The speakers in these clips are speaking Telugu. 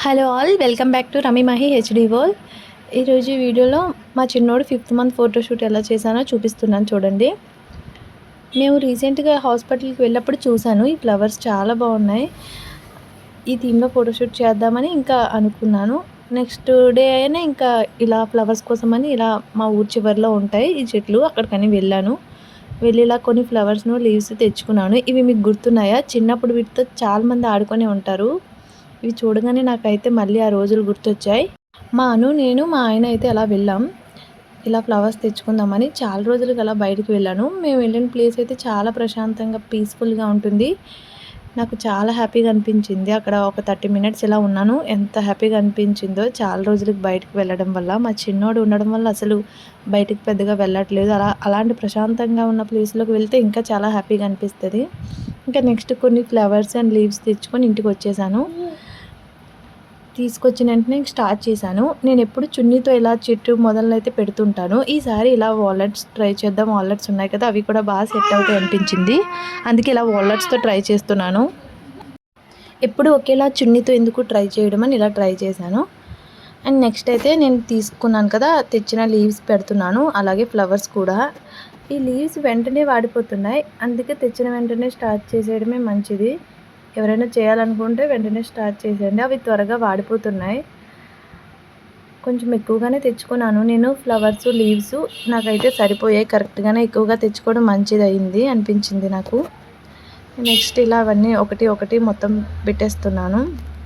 Hello all, welcome back to Rami Mahi HD world. ఈరోజు వీడియోలో మా చిన్నోడు 5th మంత్ ఫోటోషూట్ ఎలా చేశానో చూపిస్తున్నాను చూడండి. మేము రీసెంట్గా హాస్పిటల్కి వెళ్ళినప్పుడు చూశాను, ఈ ఫ్లవర్స్ చాలా బాగున్నాయి. ఈ థీమ్లో ఫోటోషూట్ చేద్దామని ఇంకా అనుకున్నాను. నెక్స్ట్ డే అయినా ఇంకా ఇలా ఫ్లవర్స్ కోసమని ఇలా మా ఊరి చివరిలో ఉంటాయి ఈ చెట్లు, అక్కడికని వెళ్ళాను. వెళ్ళి ఇలా కొన్ని ఫ్లవర్స్ను లీవ్స్ తెచ్చుకున్నాను. ఇవి మీకు గుర్తున్నాయా? చిన్నప్పుడు వీటితో చాలామంది ఆడుకొని ఉంటారు. ఇవి చూడగానే నాకైతే మళ్ళీ ఆ రోజులు గుర్తొచ్చాయి. నేను మా ఆయన అయితే అలా వెళ్ళాం. ఇలా ఫ్లవర్స్ తెచ్చుకుందామని చాలా రోజులుగా అలా బయటికి వెళ్ళాను. మేము వెళ్ళిన ప్లేస్ అయితే చాలా ప్రశాంతంగా పీస్ఫుల్గా ఉంటుంది. నాకు చాలా హ్యాపీగా అనిపించింది. అక్కడ ఒక 30 మినిట్స్ ఇలా ఉన్నాను. ఎంత హ్యాపీగా అనిపించిందో చాలా రోజులకి బయటికి వెళ్ళడం వల్ల. మా చిన్నోడు ఉండడం వల్ల అసలు బయటికి పెద్దగా వెళ్ళట్లేదు. అలాంటి ప్రశాంతంగా ఉన్న ప్లేస్లోకి వెళ్తే ఇంకా చాలా హ్యాపీగా అనిపిస్తుంది. ఇంకా నెక్స్ట్ కొన్ని ఫ్లవర్స్ అండ్ లీవ్స్ తెచ్చుకొని ఇంటికి వచ్చేసాను. తీసుకొచ్చిన వెంటనే స్టార్ట్ చేశాను. నేను ఎప్పుడు చున్నీతో ఇలా చెట్టు మొదలను అయితే పెడుతుంటాను. ఈసారి ఇలా వాలెట్స్ ట్రై చేద్దాం. వాలెట్స్ ఉన్నాయి కదా, అవి కూడా బాగా సెట్ అవుతాయి అనిపించింది. అందుకే ఇలా వాలెట్స్తో ట్రై చేస్తున్నాను. ఎప్పుడు ఒకేలా చున్నీతో ఎందుకు ట్రై చేయడం అని ఇలా ట్రై చేశాను. అండ్ నెక్స్ట్ అయితే నేను తీసుకున్నాను కదా, తెచ్చిన లీవ్స్ పెడుతున్నాను. అలాగే ఫ్లవర్స్ కూడా. ఈ లీవ్స్ వెంటనే వాడిపోతున్నాయి, అందుకే తెచ్చిన వెంటనే స్టార్ట్ చేసేయడమే మంచిది. ఎవరైనా చేయాలనుకుంటే వెంటనే స్టార్ట్ చేసేయండి, అవి త్వరగా వాడిపోతున్నాయి. కొంచెం ఎక్కువగానే తెచ్చుకున్నాను నేను ఫ్లవర్స్, లీవ్స్. నాకైతే సరిపోయాయి, కరెక్ట్గానే ఎక్కువగా తెచ్చుకోవడం మంచిది అయింది అనిపించింది నాకు. నెక్స్ట్ ఇలా అవన్నీ ఒకటి ఒకటి మొత్తం పెట్టేస్తున్నాను,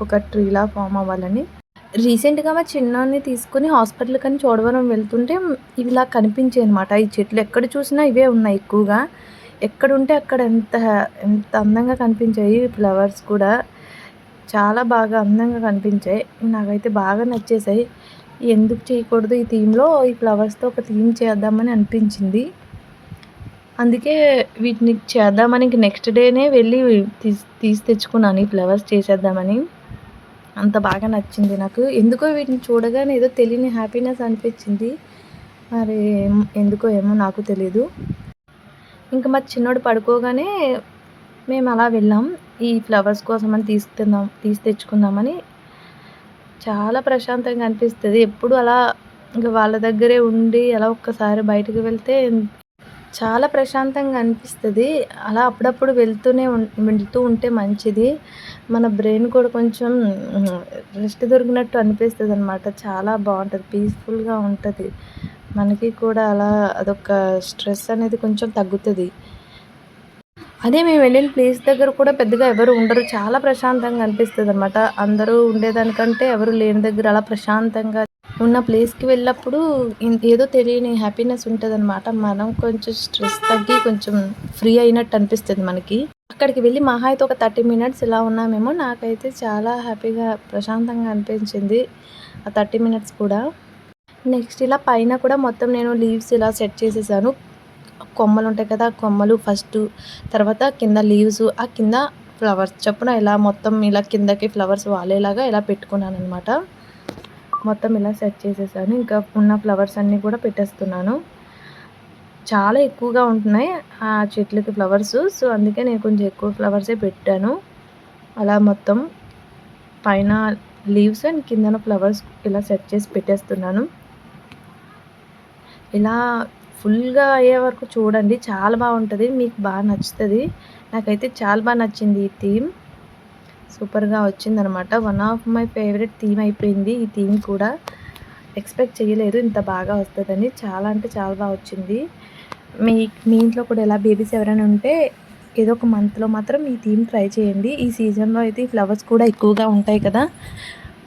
ఒక ట్రీలా ఫామ్ అవ్వాలని. రీసెంట్గా మా చిన్నాన్ని తీసుకుని హాస్పిటల్ కానీ చూడవరం వెళ్తుంటే ఇలా కనిపించాయి అనమాట. ఈ చెట్లు ఎక్కడ చూసినా ఇవే ఉన్నాయి ఎక్కువగా. ఎక్కడుంటే అక్కడ ఎంత ఎంత అందంగా కనిపించాయి. ఫ్లవర్స్ కూడా చాలా బాగా అందంగా కనిపించాయి. నాకైతే బాగా నచ్చేసాయి. ఎందుకు చేయకూడదు ఈ థీమ్లో, ఈ ఫ్లవర్స్తో ఒక థీమ్ చేద్దామని అనిపించింది. అందుకే వీటిని చేద్దామని ఇంక నెక్స్ట్ డేనే వెళ్ళి తీసి తెచ్చుకున్నాను ఈ ఫ్లవర్స్ చేసేద్దామని. అంత బాగా నచ్చింది నాకు. ఎందుకో వీటిని చూడగానే ఏదో తెలియని హ్యాపీనెస్ అనిపించింది. మరి ఎందుకో ఏమో నాకు తెలీదు. ఇంకా మా చిన్నోడు పడుకోగానే మేము అలా వెళ్ళాం ఈ ఫ్లవర్స్ కోసమని తీసి తెచ్చుకుందామని. చాలా ప్రశాంతంగా అనిపిస్తుంది. ఎప్పుడు అలా ఇంకా వాళ్ళ దగ్గరే ఉండి అలా ఒక్కసారి బయటకు వెళ్తే చాలా ప్రశాంతంగా అనిపిస్తుంది. అలా అప్పుడప్పుడు వెళ్తూ ఉంటే మంచిది. మన బ్రెయిన్ కూడా కొంచెం రెస్ట్ దొరికినట్టు అనిపిస్తుంది అనమాట. చాలా బాగుంటుంది, పీస్ఫుల్గా ఉంటుంది. మనకి కూడా అలా అదొక స్ట్రెస్ అనేది కొంచెం తగ్గుతుంది. అదే మేము వెళ్ళిన ప్లేస్ దగ్గర కూడా పెద్దగా ఎవరు ఉండరు. చాలా ప్రశాంతంగా అనిపిస్తుంది అనమాట. అందరూ ఉండేదానికంటే ఎవరు లేని దగ్గర అలా ప్రశాంతంగా ఉన్న ప్లేస్కి వెళ్ళినప్పుడు ఏదో తెలియని హ్యాపీనెస్ ఉంటుంది అనమాట. మనం కొంచెం స్ట్రెస్ తగ్గి కొంచెం ఫ్రీ అయినట్టు అనిపిస్తుంది మనకి. అక్కడికి వెళ్ళి మహా అయితే ఒక 30 మినిట్స్ ఇలా ఉన్నామేమో. నాకైతే చాలా హ్యాపీగా ప్రశాంతంగా అనిపించింది ఆ 30 మినిట్స్ కూడా. నెక్స్ట్ ఇలా పైన కూడా మొత్తం నేను లీవ్స్ ఇలా సెట్ చేసేసాను. కొమ్మలు ఉంటాయి కదా, కొమ్మలు ఫస్ట్, తర్వాత కింద లీవ్స్, ఆ కింద ఫ్లవర్స్ చొప్పున ఇలా మొత్తం ఇలా కిందకి ఫ్లవర్స్ వాలేలాగా ఇలా పెట్టుకున్నాను అనమాట. మొత్తం ఇలా సెట్ చేసేసాను. ఇంకా ఉన్న ఫ్లవర్స్ అన్నీ కూడా పెట్టేస్తున్నాను. చాలా ఎక్కువగా ఉంటున్నాయి ఆ చెట్లకి ఫ్లవర్స్. సో అందుకే నేను కొంచెం ఎక్కువ ఫ్లవర్సే పెట్టాను. అలా మొత్తం పైన లీవ్స్ అండ్ కిందన ఫ్లవర్స్ ఇలా సెట్ చేసి పెట్టేస్తున్నాను. ఇలా ఫుల్గా అయ్యే వరకు చూడండి, చాలా బాగుంటుంది, మీకు బాగా నచ్చుతుంది. నాకైతే చాలా బాగా నచ్చింది ఈ థీమ్. సూపర్గా వచ్చిందనమాట. One of my favourite theme అయిపోయింది ఈ థీమ్ కూడా. ఎక్స్పెక్ట్ చేయలేదు ఇంత బాగా వస్తుందని. చాలా అంటే చాలా బాగా వచ్చింది. మీ ఇంట్లో కూడా ఎలా బేబీస్ ఎవరైనా ఉంటే ఏదో ఒక మంత్లో మాత్రం ఈ థీమ్ ట్రై చేయండి. ఈ సీజన్లో అయితే ఈ ఫ్లవర్స్ కూడా ఎక్కువగా ఉంటాయి కదా,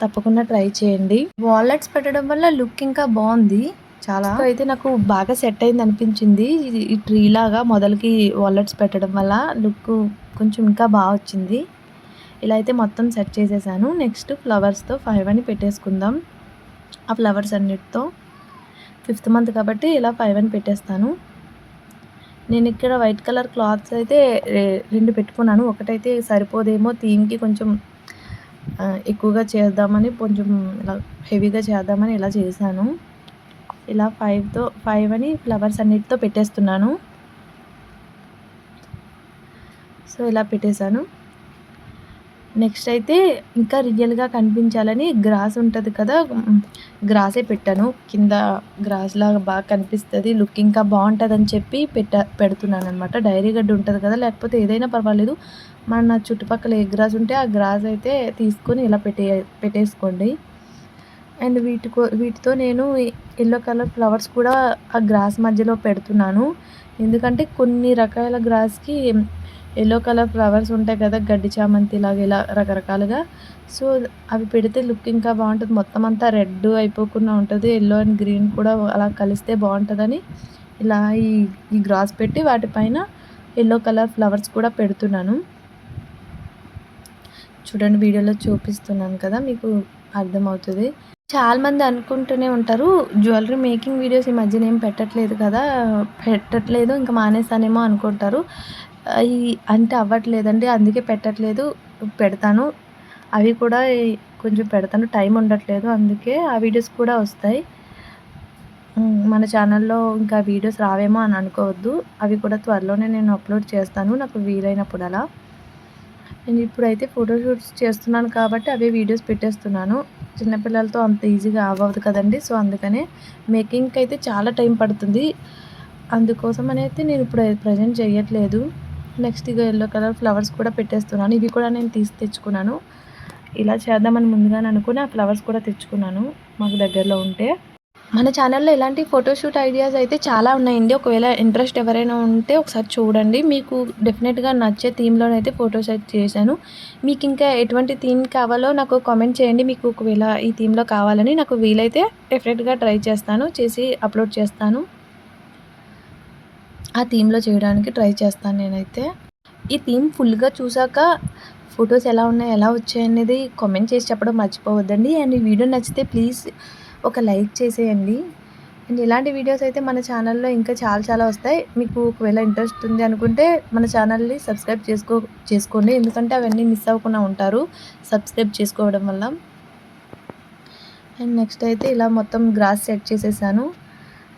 తప్పకుండా ట్రై చేయండి. వాలెట్స్ పెట్టడం వల్ల లుక్ ఇంకా బాగుంది చాలా. అయితే నాకు బాగా సెట్ అయింది అనిపించింది. ఈ ట్రీ లాగా మొదలకి వాలెట్స్ పెట్టడం వల్ల లుక్ కొంచెం ఇంకా బాగా వచ్చింది. ఇలా అయితే మొత్తం సెట్ చేసేసాను. నెక్స్ట్ ఫ్లవర్స్తో 5 అని పెట్టేసుకుందాం. ఆ ఫ్లవర్స్ అన్నిటితో 5th మంత్ కాబట్టి ఇలా 5 అని పెట్టేస్తాను. నేను ఇక్కడ వైట్ కలర్ క్లాత్స్ అయితే 2 పెట్టుకున్నాను. ఒకటైతే సరిపోదేమో థీమ్కి, కొంచెం ఎక్కువగా చేద్దామని, కొంచెం ఇలా హెవీగా చేద్దామని ఇలా చేశాను. ఇలా 5 అని ఫ్లవర్స్ అన్నిటితో పెట్టేస్తున్నాను. సో ఇలా పెట్టేశాను. నెక్స్ట్ అయితే ఇంకా రియల్‌గా కనిపించాలని గ్రాస్ ఉంటది కదా! గ్రాసే పెట్టాను. కింద గ్రాస్‌లాగా బాగా కనిపిస్తది. లుక్ ఇంకా బావుంటదని చెప్పి పెడుతున్నాననమాట. డైరీ గడ్డి ఉంటది కదా! లేకపోతే ఏదైనా పర్వాలేదు. మన చుట్టుపక్కల ఏ గ్రాస్ ఉంటే ఆ గ్రాస్ అయితే తీసుకొని ఇలా పెట్టేసుకోండి. అండ్ వీటితో నేను యెల్లో కలర్ ఫ్లవర్స్ కూడా ఆ గ్రాస్ మధ్యలో పెడుతున్నాను. ఎందుకంటే కొన్ని రకాల గ్రాస్‌కి యెల్లో కలర్ ఫ్లవర్స్ ఉంటాయి కదా! గడ్డి చామంతిలాగా ఇలా రకరకాలుగా. సో, అవి పెడితే లుక్ ఇంకా బావుంటది. మొత్తం అంతా రెడ్ అయిపోకుండా ఉంటది. యెల్లో అండ్ గ్రీన్ కూడా అలా కలిస్తే బావుంటదని ఇలా ఈ ఈ గ్రాస్ పెట్టి వాటిపైన యెల్లో కలర్ ఫ్లవర్స్ కూడా పెడుతున్నాను. చూడండి వీడియోలో చూపిస్తున్నాను కదా! మీకు అర్థమవుతది. చాలామంది అనుకుంటూనే ఉంటారు. జ్యువెల్లరీ మేకింగ్ వీడియోస్ ఈ మధ్యన ఏం పెట్టట్లేదు కదా! పెట్టట్లేదు ఇంక మానేసానేమో అనుకుంటారు. ఈ అంటే అవ్వట్లేదండి. అందుకే పెట్టట్లేదు. పెడతాను. అవి కూడా కొంచెం పెడతాను. టైం ఉండట్లేదు. అందుకే ఆ వీడియోస్ కూడా వస్తాయి. మన ఛానల్‌లో ఇంకా వీడియోస్ రావేమో అని అనుకోవద్దు. అవి కూడా త్వరలోనే నేను అప్‌లోడ్ చేస్తాను. నాకు వీలైనప్పుడలా. నేను ఇప్పుడైతే ఫోటో షూట్స్ చేస్తున్నాను కాబట్టి అవే వీడియోస్ పెట్టేస్తున్నాను. చిన్న పిల్లలతో అంత ఈజీగా అవ్వదు కదండీ! సో, అందుకనే మేకింగ్‌కి అయితే చాలా టైం పడుతుంది. అందుకోసమనైతే నేను ఇప్పుడు ప్రెజెంట్ చేయట్లేదు. నెక్స్ట్ ఇగ యెల్లో కలర్ ఫ్లవర్స్ కూడా పెట్టేస్తున్నాను. ఇవి కూడా నేను తీసి తెచ్చుకున్నాను. ఇలా చేద్దామని ముందుగానే అనుకుని ఆ ఫ్లవర్స్ కూడా తెచ్చుకున్నాను మాకు దగ్గరలో ఉంటే. మన ఛానల్‌లో ఇలాంటి ఫోటోషూట్ ఐడియాస్ అయితే చాలా ఉన్నాయండి. ఒకవేళ ఇంట్రెస్ట్ ఎవరైనా ఉంటే ఒకసారి చూడండి. మీకు డెఫినెట్‌గా నచ్చే థీమ్‌లోనైతే ఫోటోస్ అయితే చేశాను. మీకు ఇంకా ఎటువంటి థీమ్ కావాలో నాకు కామెంట్ చేయండి. మీకు ఒకవేళ ఈ థీమ్‌లో కావాలని నాకు వీలైతే డెఫినెట్‌గా ట్రై చేస్తాను. చేసి అప్‌లోడ్ చేస్తాను. ఆ థీమ్‌లో చేయడానికి ట్రై చేస్తాను నేనైతే. ఈ థీమ్ ఫుల్‌గా చూసాక ఫోటోస్ ఎలా ఉన్నాయి, ఎలా వచ్చాయనేది కామెంట్ చేసి చెప్పడం మర్చిపోవద్దండి. అండ్ ఈ వీడియో నచ్చితే ప్లీజ్ ఒక లైక్ చేసేయండి. అండ్ ఇలాంటి వీడియోస్ అయితే మన ఛానల్‌లో ఇంకా చాలా చాలా వస్తాయి. మీకు ఒకవేళ ఇంట్రెస్ట్ ఉంది అనుకుంటే మన ఛానల్‌ని సబ్స్క్రైబ్ చేసుకోండి. ఎందుకంటే అవన్నీ మిస్ అవ్వకుండా ఉంటారు సబ్స్క్రైబ్ చేసుకోవడం వల్ల. అండ్ నెక్స్ట్ అయితే ఇలా మొత్తం గ్రాస్ సెట్ చేసేసాను.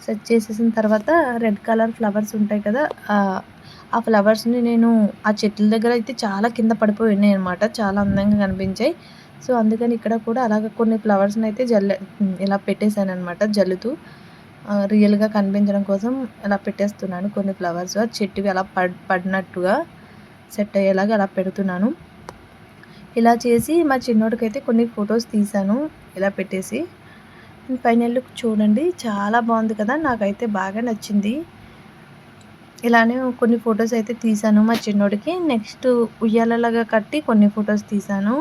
సెట్ చేసేసిన తర్వాత రెడ్ కలర్ ఫ్లవర్స్ ఉంటాయి కదా! ఆ ఫ్లవర్స్‌ని నేను ఆ చెట్ల దగ్గర అయితే చాలా కింద పడిపోయి ఉన్నాయన్నమాట. చాలా అందంగా కనిపించాయి. సో, అందుకని ఇక్కడ కూడా అలాగ కొన్ని ఫ్లవర్స్‌ని అయితే ఇలా పెట్టేసానన్నమాట జల్లుతూ. రియల్‌గా కనిపించడం కోసం ఇలా పెట్టేస్తున్నాను కొన్ని ఫ్లవర్స్. చెట్టువి అలా పడినట్టుగా సెట్ అయ్యేలాగా అలా పెడుతున్నాను. ఇలా చేసి మా చిన్నోడికైతే కొన్ని ఫొటోస్ తీశాను ఇలా పెట్టేసి. ఫైనల్ లుక్ చూడండి చాలా బాగుంది కదా! నాకైతే బాగా నచ్చింది. ఇలానే కొన్ని ఫొటోస్ అయితే తీశాను మా చిన్నోడికి. నెక్స్ట్ ఉయ్యాలలాగా కట్టి కొన్ని ఫొటోస్ తీశాను.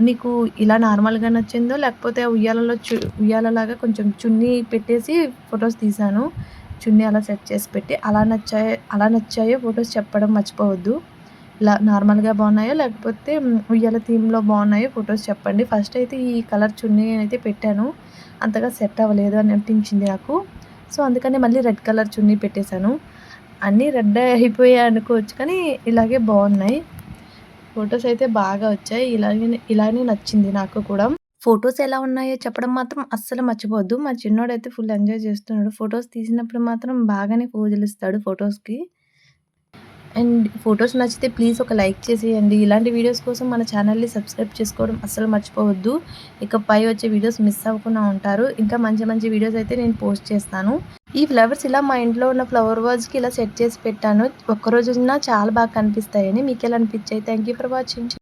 నీకు ఇలా నార్మల్‌గా నచ్చిందో లేకపోతే ఉయ్యాలలాగా కొంచెం చున్నీ పెట్టేసి ఫొటోస్ తీశాను. చున్నీ అలా సెట్ చేసి పెట్టి అలా నచ్చాయో ఫొటోస్ చెప్పడం మర్చిపోవద్దు. ఇలా నార్మల్‌గా బాగున్నాయో లేకపోతే ఉయ్యాల థీమ్‌లో బాగున్నాయో ఫొటోస్ చెప్పండి. ఫస్ట్ అయితే ఈ కలర్ చున్నీ అయితే పెట్టాను. అంతగా సెట్ అవ్వలేదు అని అనిపించింది నాకు. సో, అందుకని మళ్ళీ రెడ్ కలర్ చున్నీ పెట్టేశాను. అన్నీ రెడ్డే అయిపోయాయి అనుకోవచ్చు కానీ ఇలాగే బాగున్నాయి. ఫొటోస్ అయితే బాగా వచ్చాయి. ఇలానే నచ్చింది నాకు కూడా. ఫోటోస్ ఎలా ఉన్నాయో చెప్పడం మాత్రం అస్సలు మర్చిపోవద్దు. మా చిన్నోడైతే ఫుల్ ఎంజాయ్ చేస్తున్నాడు. ఫోటోస్ తీసినప్పుడు మాత్రం బాగానే పోజులిస్తాడు ఫోటోస్‌కి. అండ్ ఫోటోస్ నచ్చితే ప్లీజ్ ఒక లైక్ చేసేయండి. ఇలాంటి వీడియోస్ కోసం మన ఛానల్‌ని సబ్స్క్రైబ్ చేసుకోవడం అస్సలు మర్చిపోవద్దు. ఇకపై వచ్చే వీడియోస్ మిస్ అవ్వకుండా ఉంటారు. ఇంకా మంచి మంచి వీడియోస్ అయితే నేను పోస్ట్ చేస్తాను. ఈ ఫ్లవర్స్ ఇలా మా ఇంట్లో ఉన్న ఫ్లవర్ వాజ్‌కి ఇలా సెట్ చేసి పెట్టాను. ఒక్కరోజున్నా చాలా బాగా కనిపిస్తాయని. మీకెలా అనిపించాయి? Thank you for watching.